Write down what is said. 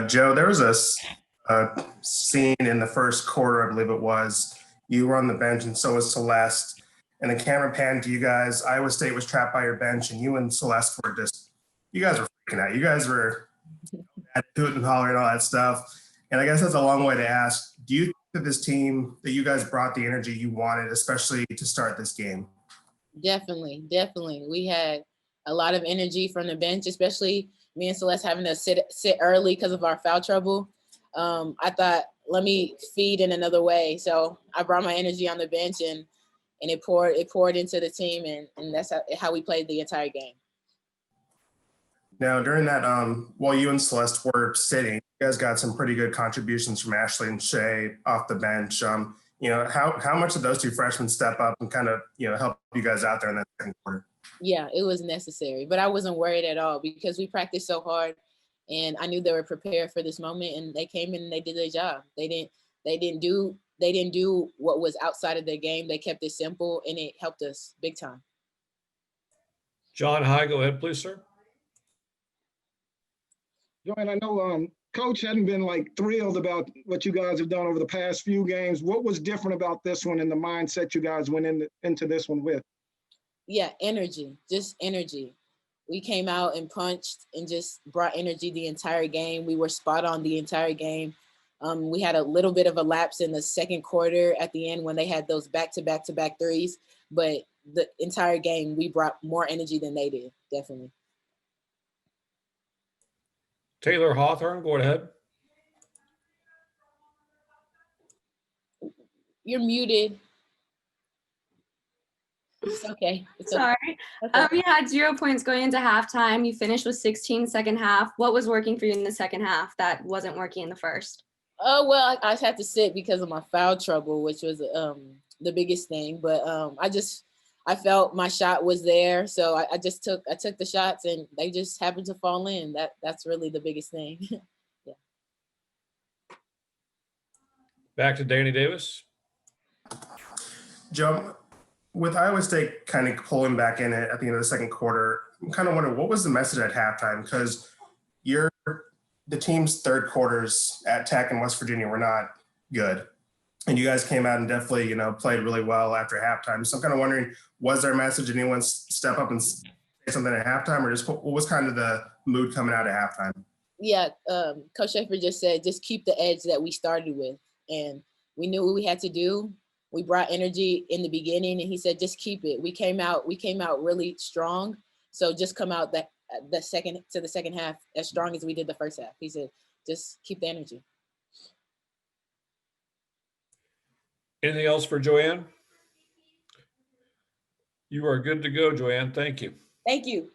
Joe, there was a scene in the first quarter, I believe it was. You were on the bench, and so was Celeste. And the camera panned to you guys. Iowa State was trapped by your bench, and you and Celeste were you guys were freaking out. You guys were at hoot and holler and all that stuff. And I guess that's a long way to ask. Do you think that this team, that you guys brought the energy you wanted, especially to start this game? Definitely, definitely. We had a lot of energy from the bench, especially me and Celeste having to sit early because of our foul trouble. I thought, let me feed in another way. So I brought my energy on the bench, and it poured into the team, and that's how we played the entire game. Now, during that, while you and Celeste were sitting, you guys got some pretty good contributions from Ashley and Shay off the bench. How much did those two freshmen step up and kind of, help you guys out there in that second quarter? Yeah, it was necessary, but I wasn't worried at all because we practiced so hard, and I knew they were prepared for this moment, and they came in and they did their job. They didn't do what was outside of their game. They kept it simple, and it helped us big time. John, hi, go ahead, please, sir. JoAnne, I know Coach hadn't been thrilled about what you guys have done over the past few games. What was different about this one and the mindset you guys went into this one with? Yeah, energy, just energy. We came out and punched and just brought energy the entire game. We were spot on the entire game. We had a little bit of a lapse in the second quarter at the end when they had those back-to-back threes, but the entire game, we brought more energy than they did, definitely. Taylor Hawthorne, go ahead. You're muted. It's okay. Sorry. Okay. You had 0 points going into halftime. You finished with 16 second half. What was working for you in the second half that wasn't working in the first? Oh, well, I had to sit because of my foul trouble, which was the biggest thing. But I felt my shot was there, so I took the shots, and they just happened to fall in. That's really the biggest thing. Yeah. Back to Danny Davis. Joe, with Iowa State kind of pulling back in at the end of the second quarter, I'm kind of wondering, what was the message at halftime? Because the team's third quarters at Tech and West Virginia were not good. And you guys came out and definitely, played really well after halftime. So I'm kind of wondering, was there a message? Did anyone step up and say something at halftime, or just what was kind of the mood coming out at halftime? Yeah, Coach Schaefer just said, just keep the edge that we started with. And we knew what we had to do. We brought energy in the beginning, and he said, just keep it. We came out really strong. So just come out the second half as strong as we did the first half. He said, just keep the energy. Anything else for JoAnne? You are good to go, JoAnne. Thank you. Thank you.